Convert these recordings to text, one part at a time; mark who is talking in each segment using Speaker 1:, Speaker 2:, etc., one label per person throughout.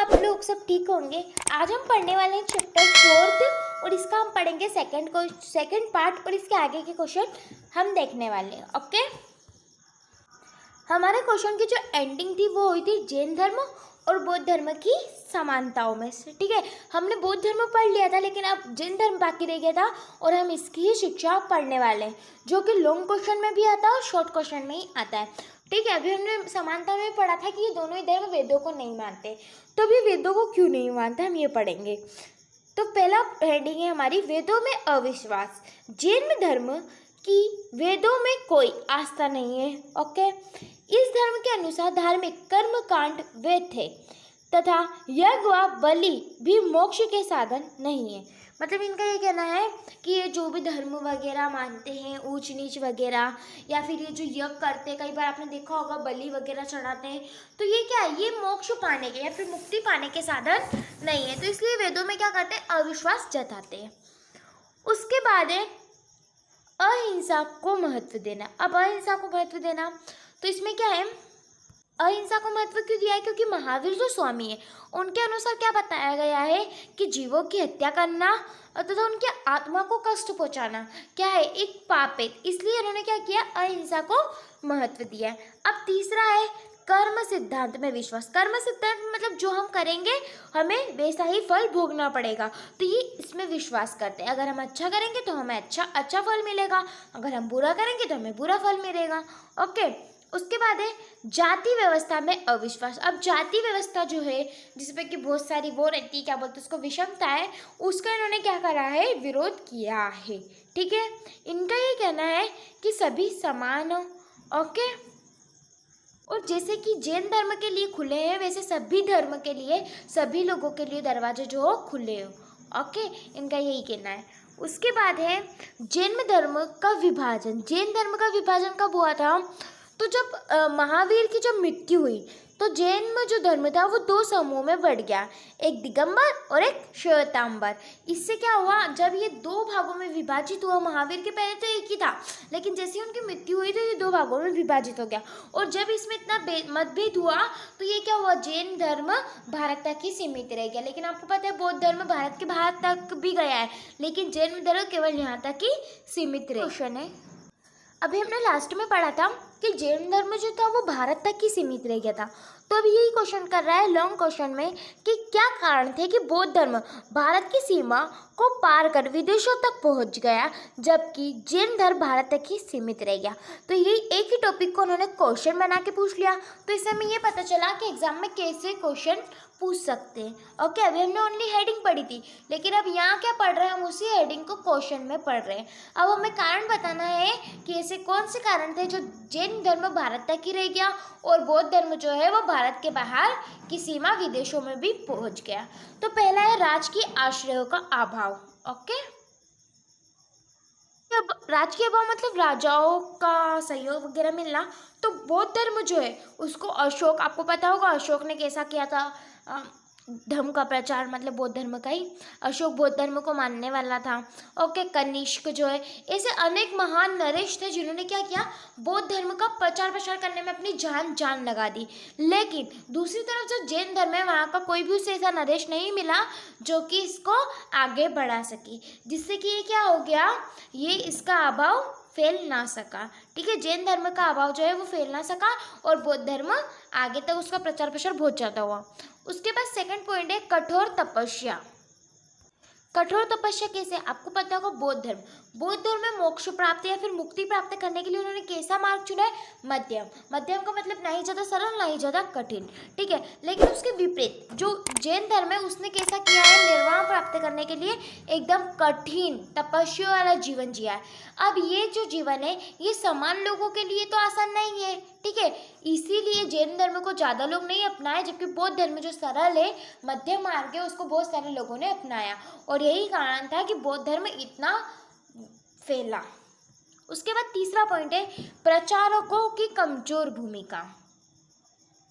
Speaker 1: आप लोग सब ठीक होंगे। आज हम पढ़ने वाले हैं चैप्टर 4 और इसका हम पढ़ेंगे सेकंड पार्ट और इसके आगे के क्वेश्चन हम देखने वाले हैं। ओके, हमारे क्वेश्चन की जो एंडिंग थी वो हुई थी जैन धर्म और बौद्ध धर्म की समानताओं में से। ठीक है, हमने बौद्ध धर्म पढ़ लिया था लेकिन अब जैन धर्म बाकी रह गया था और हम इसकी ही शिक्षा पढ़ने वाले हैं, जो कि लॉन्ग क्वेश्चन में भी आता है और शॉर्ट क्वेश्चन में ही आता है। ठीक है, अभी हमने समानता में पढ़ा था कि ये दोनों ही धर्म वेदों को नहीं मानते, तो अभी वेदों को क्यों नहीं मानते हम ये पढ़ेंगे। तो पहला हेडिंग है हमारी वेदों में अविश्वास। जैन धर्म की वेदों में कोई आस्था नहीं है। ओके, इस धर्म के अनुसार धार्मिक कर्म कांड वेद थे तथा यज्ञ व बलि भी मोक्ष के साधन नहीं है। मतलब इनका ये कहना है कि ये जो भी धर्म वगैरह मानते हैं, ऊंच नीच वगैरह, या फिर ये जो यज्ञ करते हैं, कई बार आपने देखा होगा बलि वगैरह चढ़ाते हैं, तो ये क्या है, ये मोक्ष पाने के या फिर मुक्ति पाने के साधन नहीं है। तो इसलिए वेदों में क्या करते हैं, अविश्वास जताते हैं। उसके बाद है अहिंसा को महत्व देना। अब अहिंसा को महत्व देना, तो इसमें क्या है, अहिंसा को महत्व क्यों दिया है, क्योंकि महावीर जो स्वामी है उनके अनुसार क्या बताया गया है कि जीवों की हत्या करना तथा उनके आत्मा को कष्ट पहुंचाना क्या है, एक पाप है। इसलिए उन्होंने क्या किया, अहिंसा को महत्व दिया है। अब तीसरा है कर्म सिद्धांत में विश्वास। कर्म सिद्धांत मतलब जो हम करेंगे हमें वैसा ही फल भोगना पड़ेगा, तो ये इसमें विश्वास करते हैं। अगर हम अच्छा करेंगे तो हमें अच्छा फल मिलेगा, अगर हम बुरा करेंगे तो हमें बुरा फल मिलेगा। ओके, उसके बाद है जाति व्यवस्था में अविश्वास। अब जाति व्यवस्था जो है जिसमें कि बहुत सारी वो रहती है, क्या बोलते हैं उसको, विषमता है, उसका इन्होंने क्या करा है, विरोध किया है। ठीक है, इनका ये कहना है कि सभी समान हो। ओके, और जैसे कि जैन धर्म के लिए खुले हैं वैसे सभी धर्म के लिए, सभी लोगों के लिए दरवाजे जो हो खुले हो। ओके, इनका यही कहना है। उसके बाद है जैन धर्म का विभाजन। जैन धर्म का विभाजन कब हुआ था, तो जब महावीर की जब मृत्यु हुई तो जैन में जो धर्म था वो दो समूह में बढ़ गया, एक दिगंबर और एक श्वेतांबर। इससे क्या हुआ, जब ये दो भागों में विभाजित हुआ, महावीर के पहले तो एक ही था लेकिन जैसे ही उनकी मृत्यु हुई तो ये दो भागों में विभाजित हो गया, और जब इसमें इतना मतभेद हुआ तो ये क्या हुआ, जैन धर्म भारत तक ही सीमित रह गया। लेकिन आपको पता है बौद्ध धर्म भारत के बाहर तक भी गया है, लेकिन जैन धर्म केवल यहाँ तक ही सीमित रह। क्वेश्चन है, अभी हमने लास्ट में पढ़ा था कि जैन धर्म जो था वो भारत तक ही सीमित रह गया था, तो अभी यही क्वेश्चन कर रहा है लॉन्ग क्वेश्चन में कि क्या कारण थे कि बौद्ध धर्म भारत की सीमा को पार कर विदेशों तक पहुंच गया जबकि जैन धर्म भारत तक ही सीमित रह गया। तो यही एक ही टॉपिक को उन्होंने क्वेश्चन बना के पूछ लिया, तो इससे हमें ये पता चला कि एग्जाम में कैसे क्वेश्चन पूछ सकते हैं। ओके, अभी हमने ओनली हेडिंग पढ़ी थी लेकिन अब यहाँ क्या पढ़ रहे हैं, हम उसी हेडिंग को क्वेश्चन में पढ़ रहे हैं। अब हमें कारण बताना है कि ऐसे कौन से कारण थे जो जैन धर्म भारत तक ही रह गया और बौद्ध धर्म जो है वो भारत के बाहर की सीमा विदेशों में भी पहुंच गया। तो पहला है राजकीय आश्रयों का अभाव। ओके, अब राजकीय अभाव मतलब राजाओं का सहयोग वगैरह मिलना। तो बौद्ध धर्म जो है उसको अशोक, आपको पता होगा अशोक ने कैसा किया था धर्म का प्रचार, मतलब बौद्ध धर्म का ही, अशोक बौद्ध धर्म को मानने वाला था। ओके, कनिष्क जो है, ऐसे अनेक महान नरेश थे जिन्होंने क्या किया, बौद्ध धर्म का प्रचार करने में अपनी जान लगा दी। लेकिन दूसरी तरफ जो जैन धर्म है वहाँ का कोई भी उसे ऐसा नरेश नहीं मिला जो कि इसको आगे बढ़ा सके, जिससे कि ये क्या हो गया, ये इसका अभाव फैल ना सका। ठीक है, जैन धर्म का अभाव जो है वो फैल ना सका और बौद्ध धर्म आगे तक उसका प्रचार प्रसार बहुत ज़्यादा हुआ। उसके बाद सेकंड पॉइंट है कठोर तपस्या। कठोर तपस्या कैसे, आपको पता होगा बौद्ध धर्म में मोक्ष प्राप्त या फिर मुक्ति प्राप्त करने के लिए उन्होंने कैसा मार्ग चुना है, मध्यम का मतलब नहीं ज़्यादा सरल नहीं ज़्यादा कठिन। ठीक है, लेकिन उसके विपरीत जो जैन धर्म है उसने कैसा किया है, निर्वाण प्राप्त करने के लिए एकदम कठिन तपस्या वाला जीवन जिया है। अब ये जो जीवन है ये समान लोगों के लिए तो आसान नहीं है। ठीक है, इसीलिए जैन धर्म को ज़्यादा लोग नहीं अपनाए, जबकि बौद्ध धर्म जो सरल है मध्यम मार्ग है उसको बहुत सारे लोगों ने अपनाया, और यही कारण था कि बौद्ध धर्म इतना फैला। उसके बाद तीसरा पॉइंट है प्रचारकों की कमजोर भूमिका।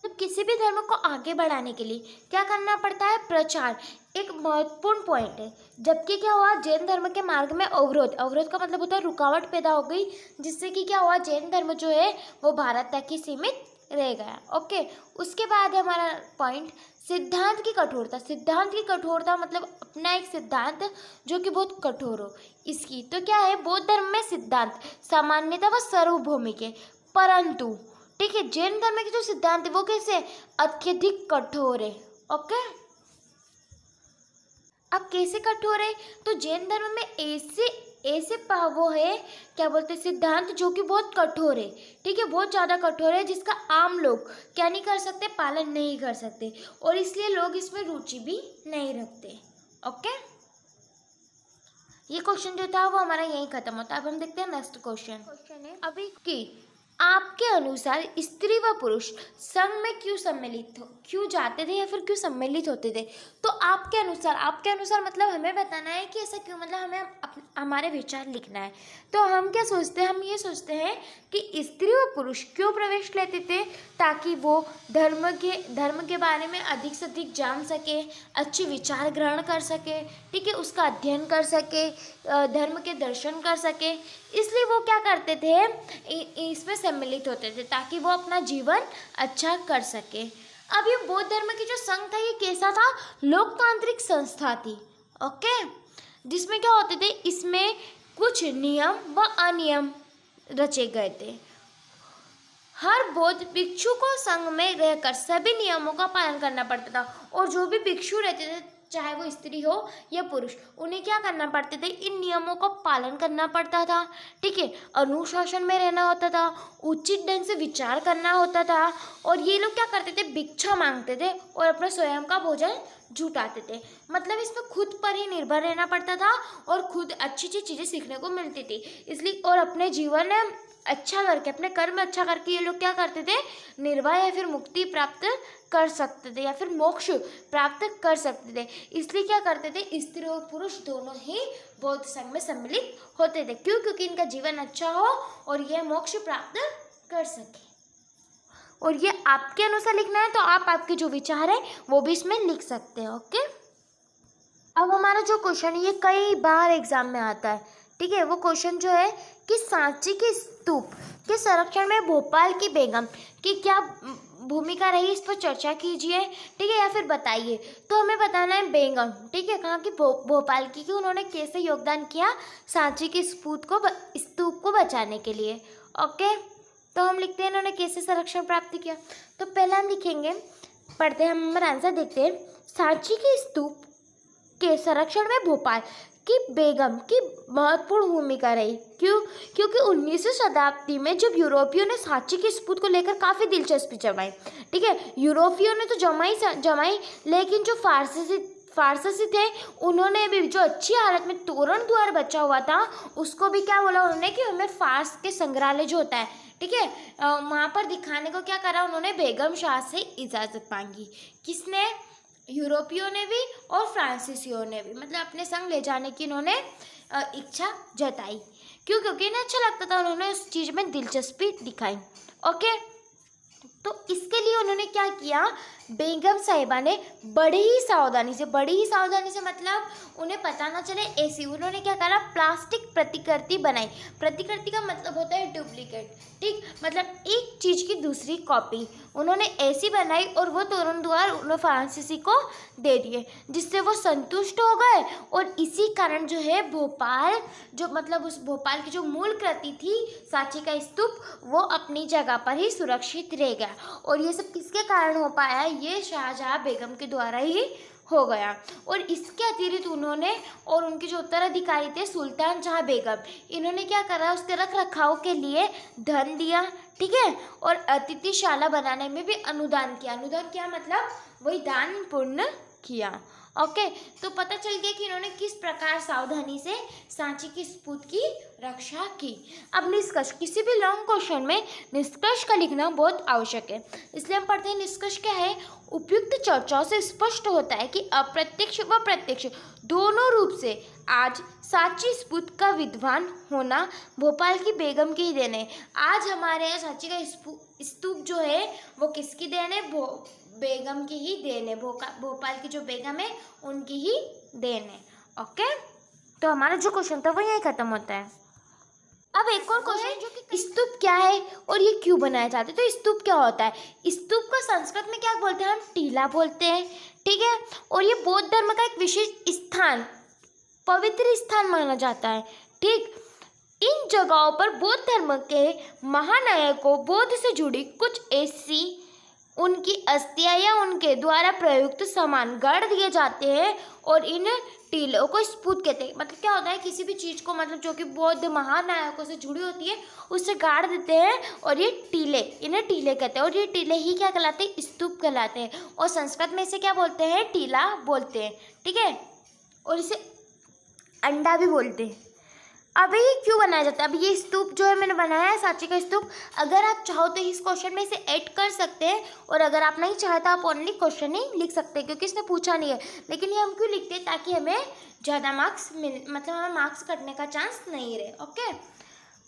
Speaker 1: जब किसी भी धर्म को आगे बढ़ाने के लिए क्या करना पड़ता है, प्रचार एक महत्वपूर्ण पॉइंट है। जबकि क्या हुआ, जैन धर्म के मार्ग में अवरोध का मतलब होता है रुकावट पैदा हो गई, जिससे कि क्या हुआ, जैन धर्म जो है वो भारत तक ही सीमित रह गया। ओके, उसके बाद है हमारा पॉइंट सिद्धांत की कठोरता। सिद्धांत की कठोरता मतलब अपना एक सिद्धांत जो कि बहुत कठोर हो इसकी। तो क्या है, बौद्ध धर्म में सिद्धांत सामान्यतः व सार्वभौमिक है, परंतु ठीक है जैन धर्म के जो सिद्धांत है वो कैसे अत्यधिक कठोर है। ओके, अब कैसे कठोर है, तो जैन धर्म में ऐसे ऐसे वो है क्या बोलते हैं सिद्धांत जो कि बहुत कठोर है, ठीक है, बहुत ज़्यादा कठोर है, जिसका आम लोग क्या नहीं कर सकते, पालन नहीं कर सकते, और इसलिए लोग इसमें रुचि भी नहीं रखते। ओके, ये क्वेश्चन जो था वो हमारा यहीं खत्म होता है। अब हम देखते हैं नेक्स्ट क्वेश्चन है अभी कि आपके अनुसार स्त्री व पुरुष संघ में क्यों जाते थे या फिर क्यों सम्मिलित होते थे। तो आपके अनुसार मतलब हमें बताना है कि ऐसा क्यों, मतलब हमें हमारे विचार लिखना है। तो हम क्या सोचते हैं, हम ये सोचते हैं कि स्त्री व पुरुष क्यों प्रवेश लेते थे, ताकि वो धर्म के बारे में अधिक से अधिक जान सके, अच्छे विचार ग्रहण कर सके, ठीक है, उसका अध्ययन कर सके, धर्म के दर्शन कर सके, इसलिए वो क्या करते थे, इसमें सम्मिलित होते थे ताकि वो अपना जीवन अच्छा कर सके। अब ये बौद्ध धर्म की जो संघ था ये कैसा था, लोकतांत्रिक संस्था थी। ओके, जिसमें क्या होते थे, इसमें कुछ नियम व अनियम रचे गए थे। हर बौद्ध भिक्षु को संघ में रहकर सभी नियमों का पालन करना पड़ता था, और जो भी भिक्षु रहते थे चाहे वो स्त्री हो या पुरुष, उन्हें क्या करना पड़ते थे, इन नियमों का पालन करना पड़ता था, ठीक है, अनुशासन में रहना होता था, उचित ढंग से विचार करना होता था, और ये लोग क्या करते थे, भिक्षा मांगते थे और अपना स्वयं का भोजन जुटाते थे। मतलब इसमें खुद पर ही निर्भर रहना पड़ता था और खुद अच्छी अच्छी चीज़ें सीखने को मिलती थी, इसलिए और अपने जीवन अच्छा करके, अपने कर्म अच्छा करके ये लोग क्या करते थे, निर्वाह या फिर मुक्ति प्राप्त कर सकते थे या फिर मोक्ष प्राप्त कर सकते थे। इसलिए क्या करते थे, स्त्री और पुरुष दोनों ही बौद्ध संघ में सम्मिलित होते थे। क्यों, क्योंकि इनका जीवन अच्छा हो और ये मोक्ष प्राप्त कर सके। और ये आपके अनुसार लिखना है, तो आप आपके जो विचार है वो भी इसमें लिख सकते हैं। ओके, अब हमारा जो क्वेश्चन है ये कई बार एग्जाम में आता है, ठीक है, वो क्वेश्चन जो है कि सांची के स्तूप के संरक्षण में भोपाल की बेगम की क्या भूमिका रही, इस पर चर्चा कीजिए, ठीक है, या फिर बताइए। तो हमें बताना है बेगम, ठीक है, कहाँ की, भोपाल की, कि उन्होंने कैसे योगदान किया सांची के स्तूप को बचाने के लिए। ओके, तो हम लिखते हैं इन्होंने कैसे संरक्षण प्राप्त किया। तो पहले हम लिखेंगे, पढ़ते हैं, हम हमारा आंसर देखते हैं। सांची के स्तूप के संरक्षण में भोपाल की बेगम की महत्वपूर्ण भूमिका रही। क्यों, क्योंकि 19वीं शताब्दी में जब यूरोपियों ने सांची के स्तूप को लेकर काफ़ी दिलचस्पी जमाई, ठीक है, यूरोपियों ने तो जमाई, लेकिन जो फारसी थे उन्होंने भी जो अच्छी हालत में तोरण द्वार बचा हुआ था उसको भी क्या बोला उन्होंने कि हमें फारस के संग्रहालय जो होता है, ठीक है, वहाँ पर दिखाने को क्या करा उन्होंने, बेगम शाह से इजाज़त मांगी। किसने, यूरोपियों ने भी और फ्रांसीसियों ने भी, मतलब अपने संग ले जाने की इन्होंने इच्छा जताई। क्यों, क्योंकि इन्हें अच्छा लगता था, उन्होंने उस चीज़ में दिलचस्पी दिखाई। ओके, तो इसके लिए उन्होंने क्या किया, बेगम साहिबा ने बड़ी ही सावधानी से मतलब उन्हें पता ना चले ऐसी उन्होंने क्या करा, प्लास्टिक प्रतिकृति बनाई। प्रतिकृति का मतलब होता है डुप्लीकेट, ठीक, मतलब एक चीज़ की दूसरी कॉपी उन्होंने ऐसी बनाई और वो तोरण द्वार उन्होंने फ्रांसीसी को दे दिए, जिससे वो संतुष्ट हो गए। और इसी कारण जो है भोपाल, जो मतलब उस भोपाल की जो मूल कृति थी सांची का स्तूप, वो अपनी जगह पर ही सुरक्षित रह गया। और ये सब किसके कारण हो पाया, ये शाहजहाँ बेगम के द्वारा ही हो गया। और इसके अतिरिक्त उन्होंने और उनके जो उत्तराधिकारी थे सुल्तान जहाँ बेगम, इन्होंने क्या करा, उसके रख रखाव के लिए धन दिया, ठीक है, और अतिथिशाला बनाने में भी अनुदान किया मतलब वही दान पुण्य किया। ओके, तो पता चल गया कि इन्होंने किस प्रकार सावधानी से सांची की स्तूप की रक्षा की। अब निष्कर्ष, किसी भी लॉन्ग क्वेश्चन में निष्कर्ष का लिखना बहुत आवश्यक है, इसलिए हम पढ़ते हैं निष्कर्ष क्या है। उपयुक्त चर्चाओं से स्पष्ट होता है कि अप्रत्यक्ष व प्रत्यक्ष दोनों रूप से आज सांची स्तूप का विद्वान होना भोपाल की बेगम की ही देन है। आज हमारे यहाँ सांची का स्तूप जो है वो किसकी देन है, बेगम की ही देन है, भोपाल की जो बेगम है उनकी ही देन है। ओके, तो हमारा जो क्वेश्चन था वो यही खत्म होता है। अब एक और क्वेश्चन जो कि स्तूप क्या है और ये क्यों बनाया जाता है। तो स्तूप क्या होता है, स्तूप को संस्कृत में क्या बोलते हैं, हम टीला बोलते हैं, ठीक है। और ये बौद्ध धर्म का एक विशेष स्थान, पवित्र स्थान माना जाता है, ठीक। इन जगहों पर बौद्ध धर्म के महानायकों, बौद्ध से जुड़ी कुछ ऐसी उनकी अस्थियां या उनके द्वारा प्रयुक्त सामान गाड़ दिए जाते हैं और इन टीलों को स्तूप कहते हैं। मतलब क्या होता है, किसी भी चीज़ को मतलब जो कि बौद्ध महानायकों से जुड़ी होती है उससे गाड़ देते हैं और ये टीले, इन्हें टीले कहते हैं। और ये टीले ही क्या कहलाते हैं, स्तूप कहलाते हैं। और संस्कृत में इसे क्या बोलते हैं, टीला बोलते हैं, ठीक है। और इसे अंडा भी बोलते हैं। अब ये क्यों बनाया जाता है, अब ये स्तूप जो है मैंने बनाया है सांची का स्तूप, अगर आप चाहो तो इस क्वेश्चन में इसे ऐड कर सकते हैं, और अगर आप नहीं चाहे तो आप ओनली क्वेश्चन ही लिख सकते हैं क्योंकि इसने पूछा नहीं है। लेकिन ये हम क्यों लिखते हैं, ताकि हमें ज़्यादा मार्क्स मतलब हमें मार्क्स कटने का चांस नहीं रहे, ओके।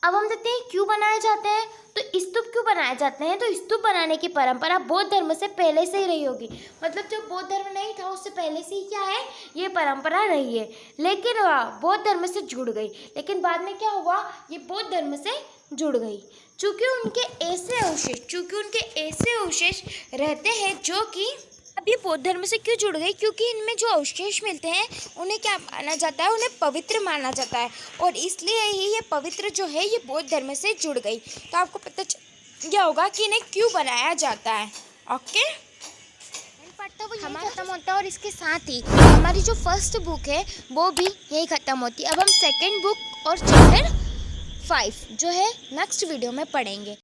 Speaker 1: अब हम देखते हैं क्यों बनाए जाते हैं। तो स्तूप क्यों बनाए जाते हैं, तो स्तूप बनाने की परंपरा बौद्ध धर्म से पहले से ही रही होगी। मतलब जब बौद्ध धर्म नहीं था उससे पहले से ही क्या है, ये परंपरा रही है। लेकिन वह बौद्ध धर्म से जुड़ गई, लेकिन बाद में क्या हुआ, ये बौद्ध धर्म से जुड़ गई चूँकि उनके ऐसे अवशेष रहते हैं जो कि अब ये बौद्ध धर्म से क्यों जुड़ गई, क्योंकि इनमें जो अवशेष मिलते हैं उन्हें क्या माना जाता है, उन्हें पवित्र माना जाता है, और इसलिए ही ये पवित्र जो है ये बौद्ध धर्म से जुड़ गई। तो आपको पता चल गया होगा कि इन्हें क्यों बनाया जाता है, ओके। हमारा खत्म होता है और इसके साथ ही हमारी जो फर्स्ट बुक है वो भी यही ख़त्म होती है। अब हम सेकेंड बुक और चैप्टर 5 जो है नेक्स्ट वीडियो में पढ़ेंगे।